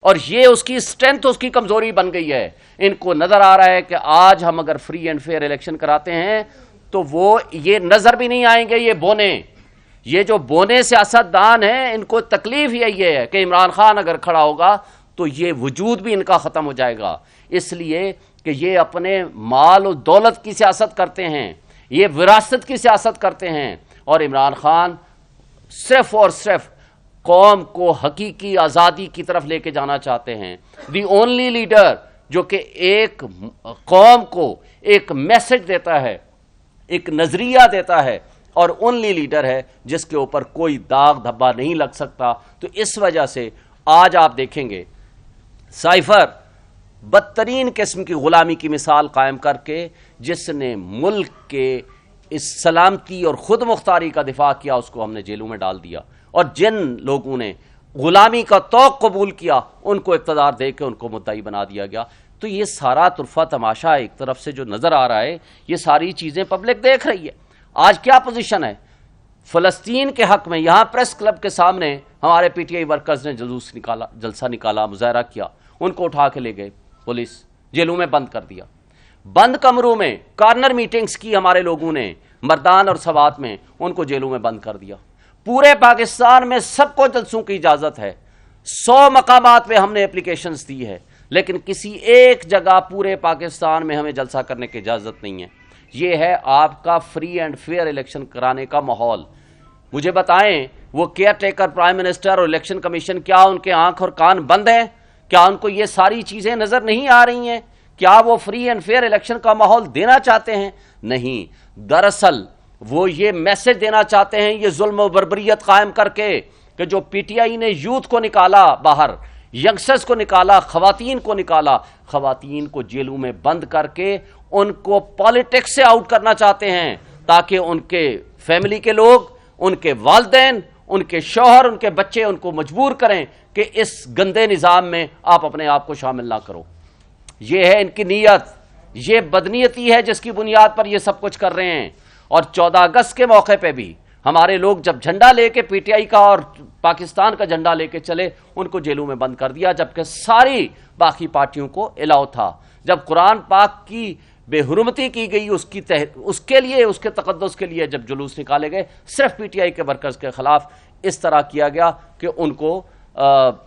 اور یہ اس کی اسٹرینتھ اس کی کمزوری بن گئی ہے. ان کو نظر آ رہا ہے کہ آج ہم اگر فری اینڈ فیئر الیکشن کراتے ہیں تو وہ یہ نظر بھی نہیں آئیں گے. یہ جو بونے سیاست دان ہیں ان کو تکلیف یہی ہے کہ عمران خان اگر کھڑا ہوگا تو یہ وجود بھی ان کا ختم ہو جائے گا، اس لیے کہ یہ اپنے مال و دولت کی سیاست کرتے ہیں، یہ وراثت کی سیاست کرتے ہیں، اور عمران خان صرف اور صرف قوم کو حقیقی آزادی کی طرف لے کے جانا چاہتے ہیں. دی اونلی لیڈر جو کہ ایک قوم کو ایک میسج دیتا ہے، ایک نظریہ دیتا ہے، اور اونلی لیڈر ہے جس کے اوپر کوئی داغ دھبا نہیں لگ سکتا. تو اس وجہ سے آج آپ دیکھیں گے سائفر بدترین قسم کی غلامی کی مثال قائم کر کے جس نے ملک کے اس سلامتی اور خود مختاری کا دفاع کیا اس کو ہم نے جیلوں میں ڈال دیا، اور جن لوگوں نے غلامی کا طوق قبول کیا ان کو اقتدار دے کے ان کو مدعی بنا دیا گیا. تو یہ سارا طرفہ تماشا ایک طرف سے جو نظر آ رہا ہے، یہ ساری چیزیں پبلک دیکھ رہی ہے. آج کیا پوزیشن ہے فلسطین کے حق میں؟ یہاں پریس کلب کے سامنے ہمارے پی ٹی آئی ورکرز نے جلسہ نکالا، مظاہرہ کیا، ان کو اٹھا کے لے گئے پولیس، جیلوں میں بند کر دیا. بند کمروں میں کارنر میٹنگز کی ہمارے لوگوں نے مردان اور سوات میں، ان کو جیلوں میں بند کر دیا. پورے پاکستان میں سب کو جلسوں کی اجازت ہے، 100 مقامات پہ ہم نے اپلیکیشنز دی ہے، لیکن کسی ایک جگہ پورے پاکستان میں ہمیں جلسہ کرنے کی اجازت نہیں ہے. یہ ہے آپ کا فری اینڈ فیئر الیکشن کرانے کا ماحول. مجھے بتائیں وہ کیئر ٹیکر پرائم منسٹر اور الیکشن کمیشن، کیا ان کے آنکھ اور کان بند ہیں؟ کیا ان کو یہ ساری چیزیں نظر نہیں آ رہی ہیں؟ کیا وہ فری اینڈ فیئر الیکشن کا ماحول دینا چاہتے ہیں؟ نہیں، دراصل وہ یہ میسج دینا چاہتے ہیں، یہ ظلم و بربریت قائم کر کے کہ جو پی ٹی آئی نے یوتھ کو نکالا باہر، ینگسٹرز کو نکالا، خواتین کو نکالا، خواتین کو جیلوں میں بند کر کے ان کو پالیٹکس سے آؤٹ کرنا چاہتے ہیں، تاکہ ان کے فیملی کے لوگ، ان کے والدین، ان کے شوہر، ان کے بچے ان کو مجبور کریں کہ اس گندے نظام میں آپ اپنے آپ کو شامل نہ کرو. یہ ہے ان کی نیت، یہ بدنیتی ہے جس کی بنیاد پر یہ سب کچھ کر رہے ہیں. اور 14 اگست کے موقع پہ بھی ہمارے لوگ جب جھنڈا لے کے پی ٹی آئی کا اور پاکستان کا جھنڈا لے کے چلے، ان کو جیلوں میں بند کر دیا، جبکہ ساری باقی پارٹیوں کو الاؤ تھا. جب قرآن پاک کی بے حرمتی کی گئی اس کے لیے، اس کے تقدس کے لیے جب جلوس نکالے گئے، صرف پی ٹی آئی کے ورکرز کے خلاف اس طرح کیا گیا کہ ان کو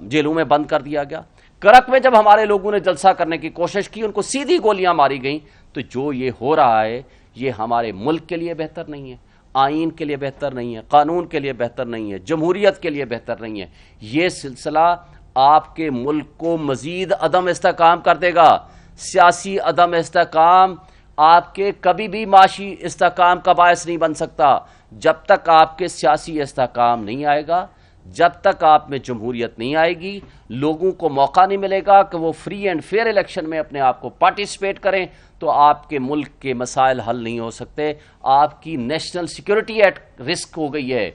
جیلوں میں بند کر دیا گیا. کرک میں جب ہمارے لوگوں نے جلسہ کرنے کی کوشش کی، ان کو سیدھی گولیاں ماری گئیں. تو جو یہ ہو رہا ہے یہ ہمارے ملک کے لیے بہتر نہیں ہے، آئین کے لیے بہتر نہیں ہے، قانون کے لیے بہتر نہیں ہے، جمہوریت کے لیے بہتر نہیں ہے. یہ سلسلہ آپ کے ملک کو مزید عدم استحکام کر دے گا. سیاسی عدم استحکام آپ کے کبھی بھی معاشی استحکام کا باعث نہیں بن سکتا. جب تک آپ کے سیاسی استحکام نہیں آئے گا، جب تک آپ میں جمہوریت نہیں آئے گی، لوگوں کو موقع نہیں ملے گا کہ وہ فری اینڈ فیئر الیکشن میں اپنے آپ کو پارٹیسپیٹ کریں، تو آپ کے ملک کے مسائل حل نہیں ہو سکتے. آپ کی نیشنل سیکورٹی ایٹ رسک ہو گئی ہے.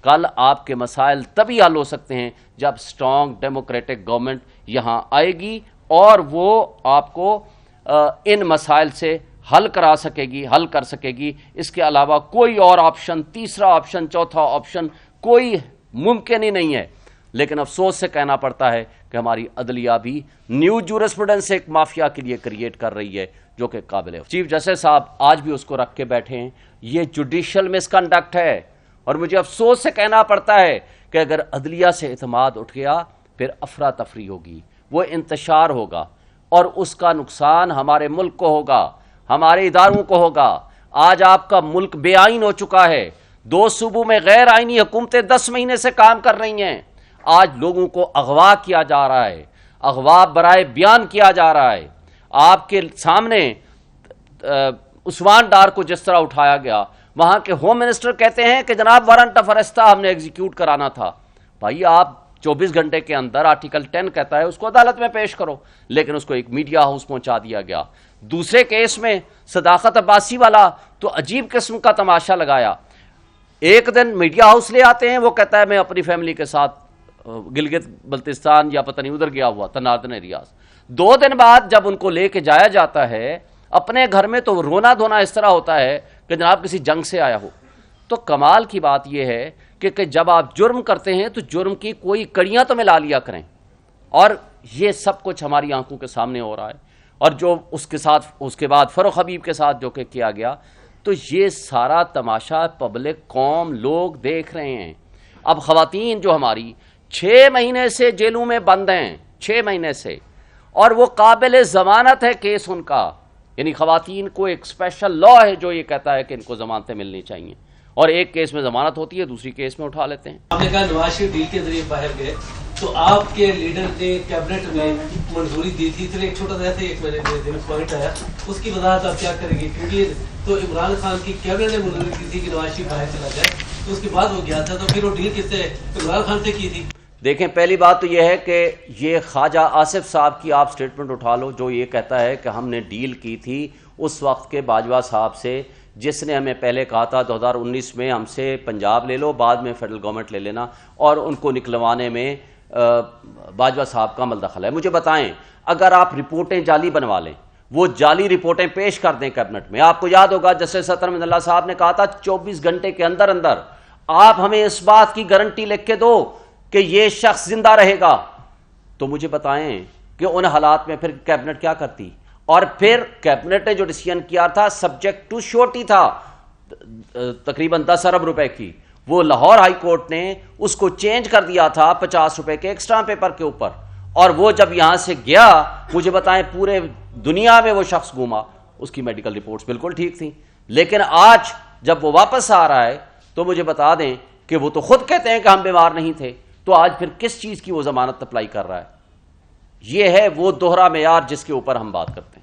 کل آپ کے مسائل تبھی حل ہو سکتے ہیں جب اسٹرانگ ڈیموکریٹک گورنمنٹ یہاں آئے گی اور وہ آپ کو ان مسائل سے حل کرا سکے گی، حل کر سکے گی. اس کے علاوہ کوئی اور آپشن، تیسرا آپشن، چوتھا آپشن کوئی ممکن ہی نہیں ہے. لیکن افسوس سے کہنا پڑتا ہے کہ ہماری عدلیہ بھی نیو جورسپروڈنس ایک مافیا کے لیے کریٹ کر رہی ہے جو کہ قابل ہے. چیف جسٹس صاحب آج بھی اس کو رکھ کے بیٹھے ہیں. یہ جوڈیشل مس کنڈکٹ ہے، اور مجھے افسوس سے کہنا پڑتا ہے کہ اگر عدلیہ سے اعتماد اٹھ گیا پھر افراتفری ہوگی، وہ انتشار ہوگا، اور اس کا نقصان ہمارے ملک کو ہوگا، ہمارے اداروں کو ہوگا. آج آپ کا ملک بے آئین ہو چکا ہے. 2 صوبوں میں غیر آئینی حکومتیں 10 مہینے سے کام کر رہی ہیں. آج لوگوں کو اغوا کیا جا رہا ہے، اغوا برائے بیان کیا جا رہا ہے. آپ کے سامنے عثمان ڈار کو جس طرح اٹھایا گیا، وہاں کے ہوم منسٹر کہتے ہیں کہ جناب وارنٹ آف ارسٹ ہم نے ایگزیکیوٹ کرانا تھا. بھائی آپ 24 گھنٹے کے اندر آرٹیکل 10 کہتا ہے اس کو عدالت میں پیش کرو، لیکن اس کو ایک میڈیا ہاؤس پہنچا دیا گیا. دوسرے کیس میں صداقت عباسی والا تو عجیب قسم کا تماشا لگایا. ایک دن میڈیا ہاؤس لے آتے ہیں، وہ کہتا ہے میں اپنی فیملی کے ساتھ گلگت بلتستان یا پتہ نہیں ادھر گیا ہوا تھا، ناردرن ایریاز. 2 دن بعد جب ان کو لے کے جایا جاتا ہے اپنے گھر میں، تو رونا دھونا اس طرح ہوتا ہے کہ جناب کسی جنگ سے آیا ہو. تو کمال کی بات یہ ہے کہ جب آپ جرم کرتے ہیں تو جرم کی کوئی کڑیاں تو ملا لیا کریں. اور یہ سب کچھ ہماری آنکھوں کے سامنے ہو رہا ہے، اور جو اس کے بعد فروخ حبیب کے ساتھ جو کہ کیا گیا، تو یہ سارا تماشا پبلک، قوم، لوگ دیکھ رہے ہیں۔ اب خواتین جو ہماری 6 مہینے سے جیلوں میں بند ہیں، 6 مہینے سے، اور وہ قابل ضمانت ہے کیس ان کا، یعنی خواتین کو ایک اسپیشل لا ہے جو یہ کہتا ہے کہ ان کو ضمانتیں ملنی چاہیے، اور ایک کیس میں ضمانت ہوتی ہے، دوسری کیس میں اٹھا لیتے ہیں۔ آپ نے کہا نواز شریف ڈیل کے ذریعے باہر گئے، تو آپ کے لیڈر نے کیبنٹ میں منظوری دی تھی، پھر ایک چھوٹا سا ایک میرے پوائنٹ آیا، اس کی وضاحت آپ کیا کریں گے؟ کیونکہ تو عمران خان کی کیبنٹ نے منظوری دی تھی کہ نواز شریف باہر چلا جائے، تو اس کے بعد وہ گیا تھا، تو پھر وہ ڈیل کس سے عمران خان سے کی تھی؟ دیکھیں، پہلی بات تو یہ ہے کہ یہ خواجہ آصف صاحب کی آپ سٹیٹمنٹ اٹھا لو، جو یہ کہتا ہے کہ ہم نے ڈیل کی تھی اس وقت کے باجوہ صاحب سے، جس نے ہمیں پہلے کہا تھا 2019 میں ہم سے پنجاب لے لو، بعد میں فیڈرل گورنمنٹ لے لینا، اور ان کو نکلوانے میں باجوہ صاحب کا عمل دخل ہے۔ مجھے بتائیں، اگر آپ رپورٹیں جعلی بنوا لیں، وہ جعلی رپورٹیں پیش کر دیں کیبنٹ میں، آپ کو یاد ہوگا جسٹس ستر احمد اللہ صاحب نے کہا تھا 24 گھنٹے کے اندر اندر آپ ہمیں اس بات کی گارنٹی لکھ کے دو کہ یہ شخص زندہ رہے گا، تو مجھے بتائیں کہ ان حالات میں پھر کیبنٹ کیا کرتی؟ اور پھر کیبنٹ نے جو ڈیسیژن کیا تھا سبجیکٹ ٹو شورٹی تھا، تقریباً 10 ارب روپے کی، وہ لاہور ہائی کورٹ نے اس کو چینج کر دیا تھا 50 روپے کے ایکسٹرا پیپر کے اوپر، اور وہ جب یہاں سے گیا، مجھے بتائیں پورے دنیا میں وہ شخص گھوما، اس کی میڈیکل رپورٹس بالکل ٹھیک تھیں، لیکن آج جب وہ واپس آ رہا ہے تو مجھے بتا دیں کہ وہ تو خود کہتے ہیں کہ ہم بیمار نہیں تھے، تو آج پھر کس چیز کی وہ ضمانت اپلائی کر رہا ہے؟ یہ ہے وہ دوہرا معیار جس کے اوپر ہم بات کرتے ہیں۔